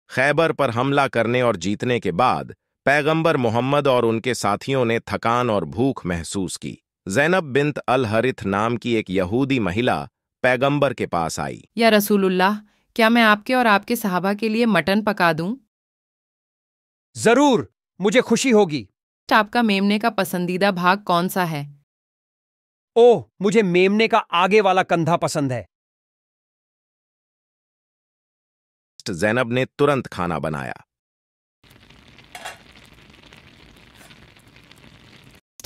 खैबर पर हमला करने और जीतने के बाद पैगंबर मोहम्मद और उनके साथियों ने थकान और भूख महसूस की। ज़ैनब बिन्त अल हरिथ नाम की एक यहूदी महिला पैगंबर के पास आई। या रसूलुल्लाह, क्या मैं आपके और आपके सहाबा के लिए मटन पका दूं? जरूर, मुझे खुशी होगी। आपका मेमने का पसंदीदा भाग कौन सा है? ओह, मुझे मेमने का आगे वाला कंधा पसंद है। ज़ैनब ने तुरंत खाना बनाया।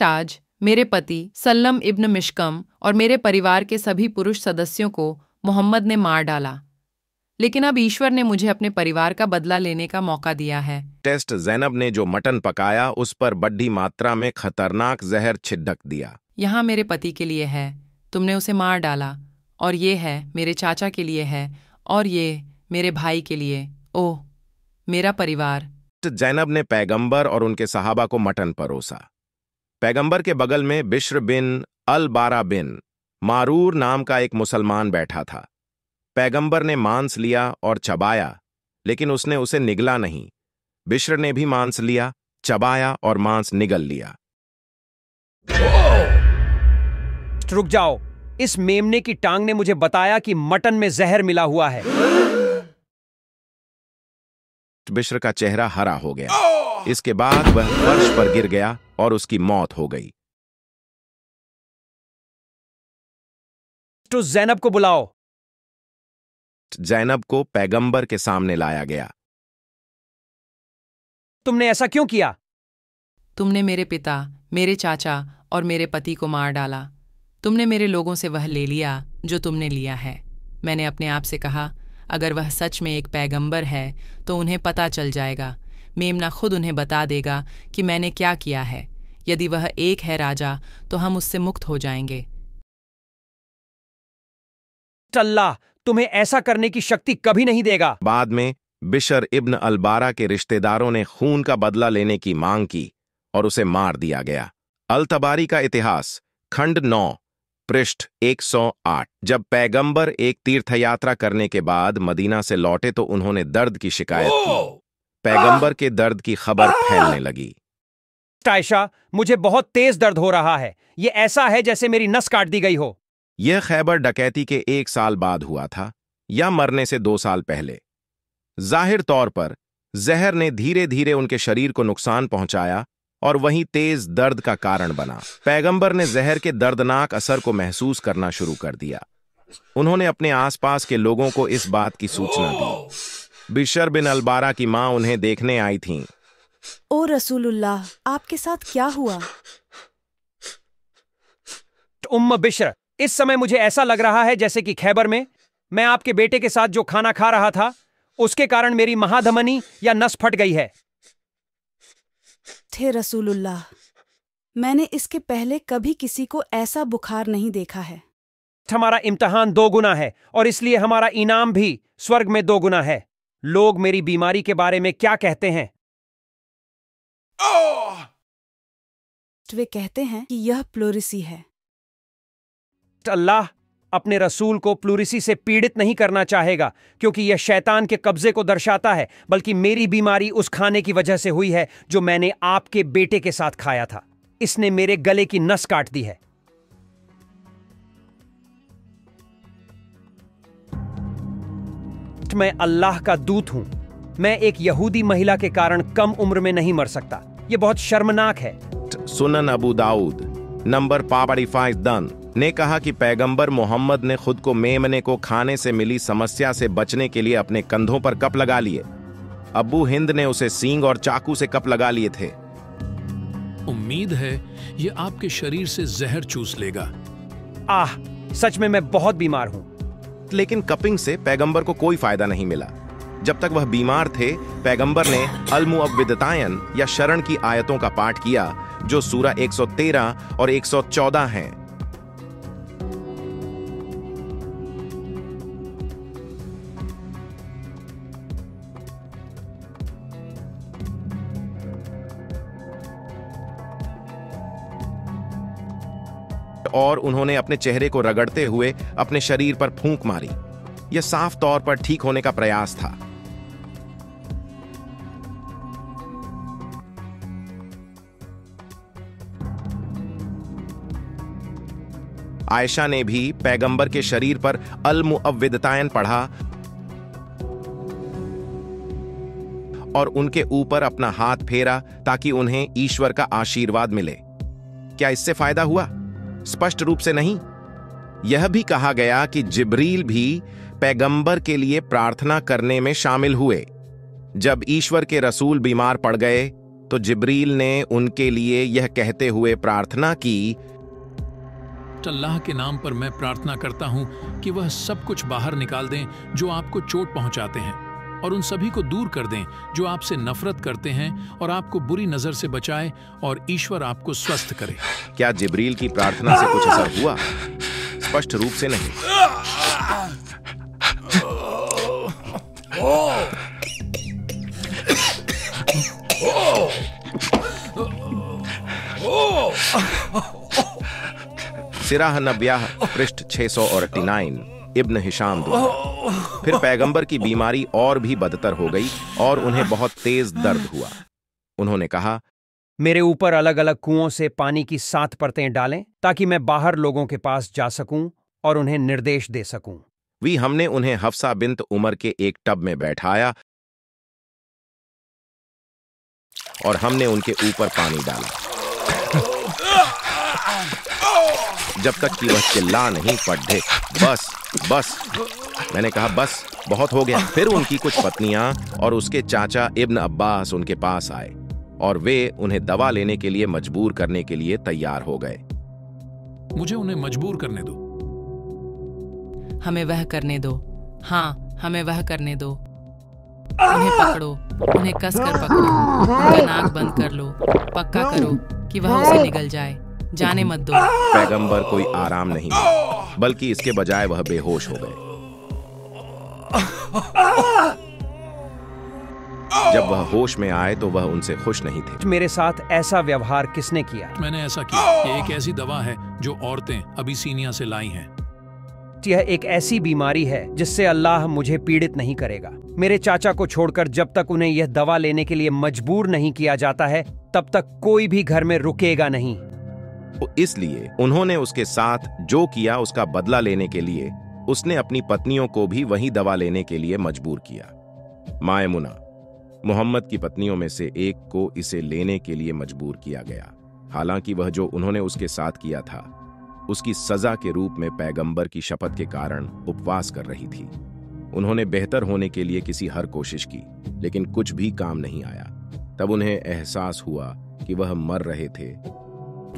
आज मेरे पति सल्लम इब्न मिशकम और मेरे परिवार के सभी पुरुष सदस्यों को मोहम्मद ने मार डाला, लेकिन अब ईश्वर ने मुझे अपने परिवार का बदला लेने का मौका दिया है। ज़ैनब ने जो मटन पकाया उस पर बड़ी मात्रा में खतरनाक जहर छिड़क दिया। यहाँ मेरे पति के लिए है, तुमने उसे मार डाला, और ये है मेरे चाचा के लिए है, और ये मेरे भाई के लिए। ओह, मेरा परिवार। ज़ैनब ने पैगंबर और उनके सहाबा को मटन परोसा। पैगंबर के बगल में बिश्र बिन अल बारा बिन मारूर नाम का एक मुसलमान बैठा था। पैगंबर ने मांस लिया और चबाया, लेकिन उसने उसे निगला नहीं। बिश्र ने भी मांस लिया, चबाया और मांस निगल लिया। रुक जाओ, इस मेमने की टांग ने मुझे बताया कि मटन में जहर मिला हुआ है। बिश्र का चेहरा हरा हो गया। इसके बाद वह फर्श पर गिर गया और उसकी मौत हो गई। तो ज़ैनब को बुलाओ। ज़ैनब को पैगंबर के सामने लाया गया। तुमने ऐसा क्यों किया? तुमने मेरे पिता, मेरे चाचा और मेरे पति को मार डाला। तुमने मेरे लोगों से वह ले लिया जो तुमने लिया है। मैंने अपने आप से कहा, अगर वह सच में एक पैगंबर है तो उन्हें पता चल जाएगा। मेमना खुद उन्हें बता देगा कि मैंने क्या किया है। यदि वह एक है राजा तो हम उससे मुक्त हो जाएंगे। अल्लाह तुम्हें ऐसा करने की शक्ति कभी नहीं देगा। बाद में बिशर इब्न अलबारा के रिश्तेदारों ने खून का बदला लेने की मांग की और उसे मार दिया गया। अल तबारी का इतिहास, खंड 9, पृष्ठ 108। जब पैगंबर एक तीर्थयात्रा करने के बाद मदीना से लौटे तो उन्होंने दर्द की शिकायत की। पैगंबर के दर्द की खबर फैलने लगी। आयशा, मुझे बहुत तेज दर्द हो रहा है। यह ऐसा है जैसे मेरी नस काट दी गई हो। यह खैबर डकैती के 1 साल बाद हुआ था या मरने से 2 साल पहले। जाहिर तौर पर जहर ने धीरे धीरे उनके शरीर को नुकसान पहुंचाया और वहीं तेज दर्द का कारण बना। पैगंबर ने जहर के दर्दनाक असर को महसूस करना शुरू कर दिया। उन्होंने अपने आसपास के लोगों को इस बात की सूचना दी। बिशर बिन अलबारा की मां उन्हें देखने आई थीं। ओ रसूलुल्लाह, आपके साथ क्या हुआ? उम्म बिश्र, इस समय मुझे ऐसा लग रहा है जैसे कि खैबर में मैं आपके बेटे के साथ जो खाना खा रहा था उसके कारण मेरी महाधमनी या नस फट गई है। थे रसूलुल्लाह, मैंने इसके पहले कभी किसी को ऐसा बुखार नहीं देखा है। हमारा इम्तिहान 2 गुना है और इसलिए हमारा इनाम भी स्वर्ग में 2 गुना है। लोग मेरी बीमारी के बारे में क्या कहते हैं? वे कहते हैं कि यह प्लूरिसी है। अल्लाह अपने रसूल को प्लूरिसी से पीड़ित नहीं करना चाहेगा, क्योंकि यह शैतान के कब्जे को दर्शाता है, बल्कि मेरी बीमारी उस खाने की वजह से हुई है जो मैंने आपके बेटे के साथ खाया था। इसने मेरे गले की नस काट दी है। मैं अल्लाह का दूत हूं। मैं एक यहूदी महिला के कारण कम उम्र में नहीं मर सकता। यह बहुत शर्मनाक है। सुनन अबू दाऊद नंबर 45 ने कहा कि पैगंबर मोहम्मद ने खुद को मेमने को खाने से मिली समस्या से बचने के लिए अपने कंधों पर कप लगा लिए। अबू हिंद ने उसे सींग और चाकू से कप लगा लिए थे। उम्मीद है ये आपके शरीर से जहर चूस लेगा। आह, सच में मैं बहुत बीमार हूं। लेकिन कपिंग से पैगंबर को कोई फायदा नहीं मिला। जब तक वह बीमार थे, पैगंबर ने अल मुअव्विदतायन या शरण की आयतों का पाठ किया, जो सूरा 113 और 114 हैं। और उन्होंने अपने चेहरे को रगड़ते हुए अपने शरीर पर फूंक मारी। यह साफ तौर पर ठीक होने का प्रयास था। आयशा ने भी पैगंबर के शरीर पर अल मुअव्विदतैन पढ़ा और उनके ऊपर अपना हाथ फेरा ताकि उन्हें ईश्वर का आशीर्वाद मिले। क्या इससे फायदा हुआ? स्पष्ट रूप से नहीं। यह भी कहा गया कि जिब्रील भी पैगंबर के लिए प्रार्थना करने में शामिल हुए। जब ईश्वर के रसूल बीमार पड़ गए तो जिब्रील ने उनके लिए यह कहते हुए प्रार्थना की, अल्लाह के नाम पर मैं प्रार्थना करता हूं कि वह सब कुछ बाहर निकाल दें जो आपको चोट पहुंचाते हैं, और उन सभी को दूर कर दें जो आपसे नफरत करते हैं, और आपको बुरी नजर से बचाए, और ईश्वर आपको स्वस्थ करे। क्या जिब्रील की प्रार्थना से कुछ असर हुआ? स्पष्ट रूप से नहीं। सिराह नब्याह पृष्ठ 689 इब्न हिशाम द्वारा। फिर पैगंबर की बीमारी और भी बदतर हो गई और उन्हें बहुत तेज दर्द हुआ। उन्होंने कहा, मेरे ऊपर अलग अलग कुओं से पानी की 7 परतें डालें ताकि मैं बाहर लोगों के पास जा सकूं और उन्हें निर्देश दे सकूं। हमने उन्हें हफ्सा बिन्त उमर के एक टब में बैठाया और हमने उनके ऊपर पानी डाला जब तक कि वह चिल्ला नहीं पड़े। बस बस, मैंने कहा बस, बहुत हो गया। फिर उनकी कुछ पत्नियां और उसके चाचा इब्न अब्बास उनके पास आए और वे उन्हें दवा लेने के लिए मजबूर करने के लिए तैयार हो गए। मुझे उन्हें मजबूर करने दो। हमें वह करने दो। हाँ, हमें वह करने दो। उन्हें पकड़ो, उन्हें कसकर पकड़ो, उनका नाक बंद कर लो, पक्का करो कि वह उसे निगल जाए, जाने मत दो। पैगंबर कोई आराम नहीं मिला, बल्कि इसके बजाय वह बेहोश हो गए। जब वह होश में आए तो वह उनसे खुश नहीं थे। मेरे साथ ऐसा व्यवहार किसने किया? मैंने ऐसा किया। ये एक ऐसी दवा है जो औरतें अबिसीनिया से लाई हैं। यह एक ऐसी बीमारी है जिससे अल्लाह मुझे पीड़ित नहीं करेगा। मेरे चाचा को छोड़कर जब तक उन्हें यह दवा लेने के लिए मजबूर नहीं किया जाता है, तब तक कोई भी घर में रुकेगा नहीं। तो इसलिए उन्होंने उसके साथ जो किया उसका बदला लेने के लिए उसने अपनी पत्नियों को भी वही दवा लेने के लिए मजबूर किया। मायमुना, मोहम्मद की पत्नियों में से एक को इसे लेने के लिए मजबूर किया गया। हालांकि वह जो उन्होंने उसके साथ किया था उसकी सजा के रूप में पैगंबर की शपथ के कारण उपवास कर रही थी। उन्होंने बेहतर होने के लिए किसी हर कोशिश की, लेकिन कुछ भी काम नहीं आया। तब उन्हें एहसास हुआ कि वह मर रहे थे।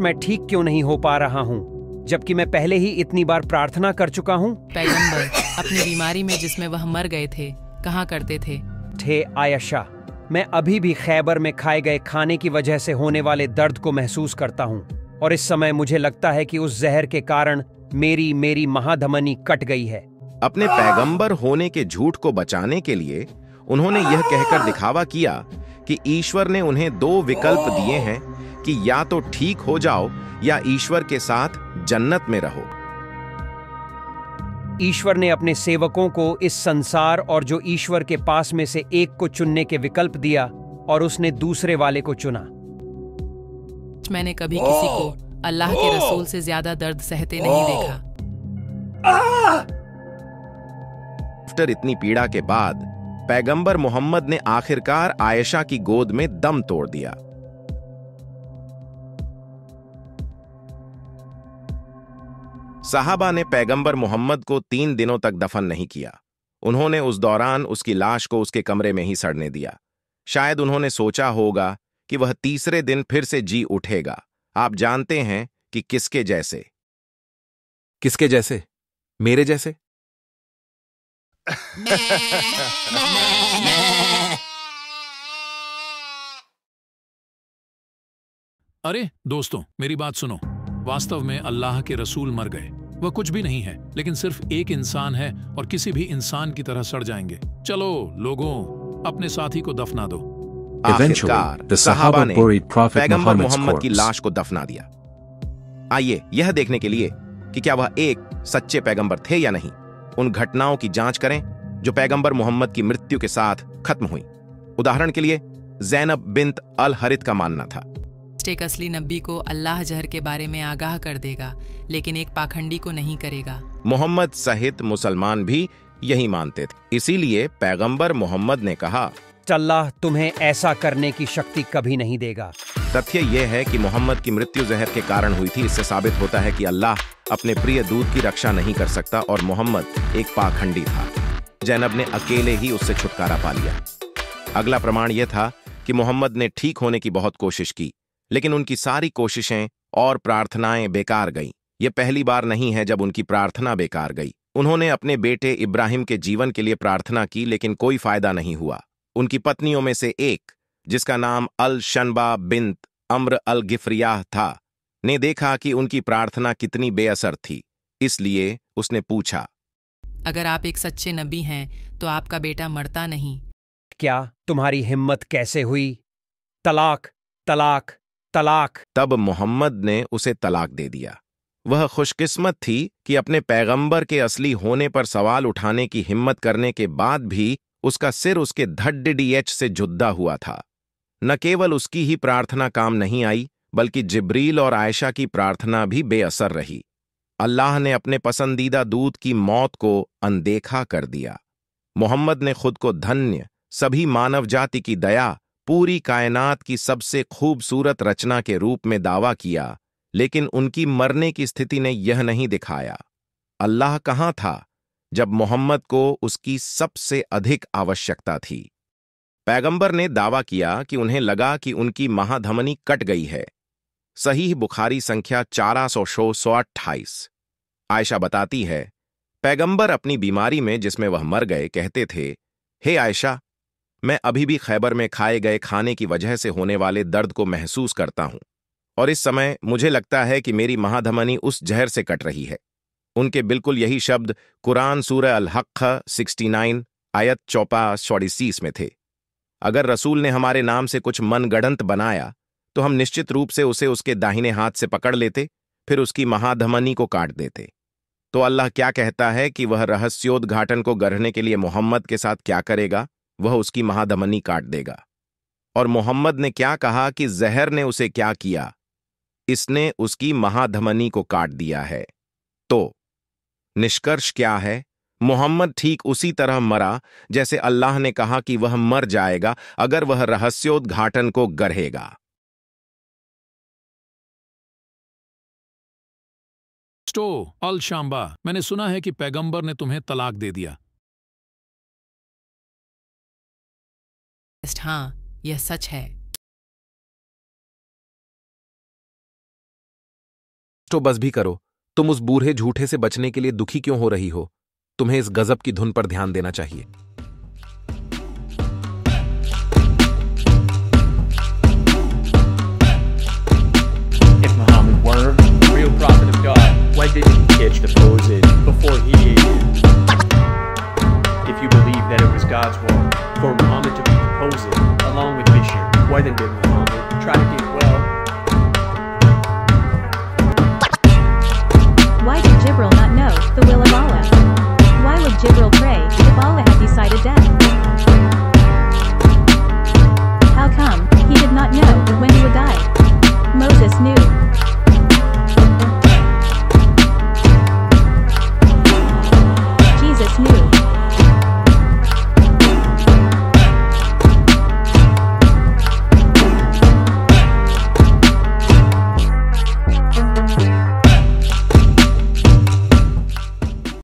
मैं ठीक क्यों नहीं हो पा रहा हूँ जबकि मैं पहले ही इतनी बार प्रार्थना कर चुका हूँ? पैगंबर अपनी बीमारी में जिसमें वह मर गए थे कहाँ करते थे? आयशा, मैं अभी भी खैबर में खाए गए खाने की वजह से होने वाले दर्द को महसूस करता हूँ, और इस समय मुझे लगता है कि उस जहर के कारण मेरी महाधमनी कट गई है। अपने पैगंबर होने के झूठ को बचाने के लिए उन्होंने यह कहकर दिखावा किया कि ईश्वर ने उन्हें 2 विकल्प दिए हैं कि या तो ठीक हो जाओ या ईश्वर के साथ जन्नत में रहो। ईश्वर ने अपने सेवकों को इस संसार और जो ईश्वर के पास में से एक को चुनने के विकल्प दिया, और उसने दूसरे वाले को चुना। मैंने कभी किसी को अल्लाह के रसूल से ज्यादा दर्द सहते नहीं देखा। आफ्टर इतनी पीड़ा के बाद पैगंबर मोहम्मद ने आखिरकार आयशा की गोद में दम तोड़ दिया। सहाबा ने पैगंबर मोहम्मद को 3 दिनों तक दफन नहीं किया। उन्होंने उस दौरान उसकी लाश को उसके कमरे में ही सड़ने दिया। शायद उन्होंने सोचा होगा कि वह तीसरे दिन फिर से जी उठेगा। आप जानते हैं कि किसके जैसे? किसके जैसे? मेरे जैसे? अरे दोस्तों, मेरी बात सुनो। वास्तव में अल्लाह के रसूल मर गए। वह कुछ भी नहीं है, लेकिन सिर्फ एक इंसान है और किसी भी इंसान की तरह सड़ जाएंगे। चलो लोगों, अपने साथी को दफना दो। आखिरकार सहाबा ने पैगंबर मोहम्मद की लाश को दफना दिया। आइए यह देखने के लिए कि क्या वह एक सच्चे पैगंबर थे या नहीं, उन घटनाओं की जांच करें जो पैगंबर मोहम्मद की मृत्यु के साथ खत्म हुई। उदाहरण के लिए ज़ैनब बिन्त अल हरिथ का मानना था नेक्स्ट एक असली नबी को अल्लाह जहर के बारे में आगाह कर देगा, लेकिन एक पाखंडी को नहीं करेगा। मोहम्मद सहित मुसलमान भी यही मानते थे। इसीलिए पैगंबर मोहम्मद ने कहा, अल्लाह तुम्हें ऐसा करने की शक्ति कभी नहीं देगा। तथ्य यह है कि मोहम्मद की मृत्यु जहर के कारण हुई थी। इससे साबित होता है कि अल्लाह अपने प्रिय दूत की रक्षा नहीं कर सकता और मोहम्मद एक पाखंडी था। जैनब ने अकेले ही उससे छुटकारा पा लिया। अगला प्रमाण यह था कि मोहम्मद ने ठीक होने की बहुत कोशिश की, लेकिन उनकी सारी कोशिशें और प्रार्थनाएं बेकार गईं। यह पहली बार नहीं है जब उनकी प्रार्थना बेकार गई। उन्होंने अपने बेटे इब्राहिम के जीवन के लिए प्रार्थना की, लेकिन कोई फायदा नहीं हुआ। उनकी पत्नियों में से एक, जिसका नाम अल शनबा बिन्त अम्र अल गिफ्रियाह था, ने देखा कि उनकी प्रार्थना कितनी बेअसर थी। इसलिए उसने पूछा, अगर आप एक सच्चे नबी हैं तो आपका बेटा मरता नहीं। क्या तुम्हारी हिम्मत कैसे हुई? तलाक, तलाक, तलाक। तब मोहम्मद ने उसे तलाक दे दिया। वह खुशकिस्मत थी कि अपने पैगंबर के असली होने पर सवाल उठाने की हिम्मत करने के बाद भी उसका सिर उसके धड़ से जुदा हुआ था। न केवल उसकी ही प्रार्थना काम नहीं आई, बल्कि जिब्रील और आयशा की प्रार्थना भी बेअसर रही। अल्लाह ने अपने पसंदीदा दूत की मौत को अनदेखा कर दिया। मोहम्मद ने खुद को धन्य, सभी मानव जाति की दया, पूरी कायनात की सबसे खूबसूरत रचना के रूप में दावा किया, लेकिन उनकी मरने की स्थिति ने यह नहीं दिखाया। अल्लाह कहाँ था जब मोहम्मद को उसकी सबसे अधिक आवश्यकता थी? पैगंबर ने दावा किया कि उन्हें लगा कि उनकी महाधमनी कट गई है। सहीह बुखारी संख्या 428। आयशा बताती है, पैगंबर अपनी बीमारी में जिसमें वह मर गए कहते थे, हे आयशा, मैं अभी भी खैबर में खाए गए खाने की वजह से होने वाले दर्द को महसूस करता हूं, और इस समय मुझे लगता है कि मेरी महाधमनी उस जहर से कट रही है। उनके बिल्कुल यही शब्द कुरान सूरह अल-हक़्क़ 69 आयत 34 में थे। अगर रसूल ने हमारे नाम से कुछ मनगढ़ंत बनाया तो हम निश्चित रूप से उसे उसके दाहिने हाथ से पकड़ लेते, फिर उसकी महाधमनी को काट देते। तो अल्लाह क्या कहता है कि वह रहस्योद्घाटन को गढ़ने के लिए मोहम्मद के साथ क्या करेगा? वह उसकी महाधमनी काट देगा। और मोहम्मद ने क्या कहा कि जहर ने उसे क्या किया? इसने उसकी महाधमनी को काट दिया है। तो निष्कर्ष क्या है? मोहम्मद ठीक उसी तरह मरा जैसे अल्लाह ने कहा कि वह मर जाएगा अगर वह रहस्योद्घाटन को गढ़ेगा। अल शाम्बा, मैंने सुना है कि पैगंबर ने तुम्हें तलाक दे दिया। हाँ, यह सच है। तो बस भी करो। तुम उस बूढ़े झूठे से बचने के लिए दुखी क्यों हो रही हो? तुम्हें इस गजब की धुन पर ध्यान देना चाहिए। If Muhammad were the real prophet of God, why didn't he catch the poses before he